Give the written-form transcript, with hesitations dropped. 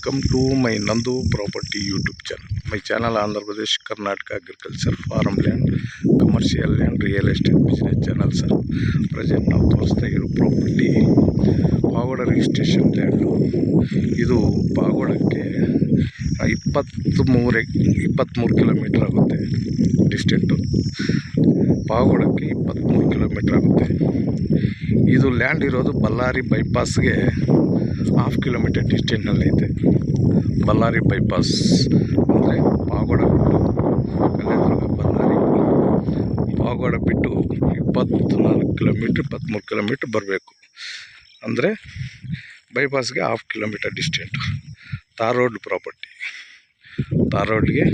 Welcome to my Nandu Property YouTube channel. My channel Andhra Pradesh, Karnataka Agriculture, Farmland, Commercial and Real Estate Business channel sir. Present ನಾವು ತೋರಿಸ್ತಾ ಇರೋ property pagoda registration land. ಇದು ಪಾಗೋಡಕ್ಕೆ 23 kilometre ಆಗುತ್ತೆ distance. ಪಾಗೋಡಕ್ಕೆ 23 kilometre ಆಗುತ್ತೆ. ಇದು land ಇರೋದು ಬಳ್ಳಾರಿ ಬೈಪಾಸ್ಗೆ 1/2 ಕಿಲೋಮೀಟರ್ ಡಿಸ್ಟೆನ್ಸ್ನಲ್ಲೈತೆ. ಬಳ್ಳಾರಿ ಬೈಪಾಸ್ ಅಂದರೆ ಪಾಗೋಡ ಬಿಟ್ಟು ಕಲ್ಲೇದುರ್ಗ ಬಳ್ಳಾರಿ ಪಾಗೋಡ ಬಿಟ್ಟು 23 ಕಿಲೋಮೀಟ್ರ್ ಬರಬೇಕು. ಅಂದರೆ ಬೈಪಾಸ್ಗೆ 1/2 kilometre distance. Tar road property. Tar ರೋಡ್ಗೆ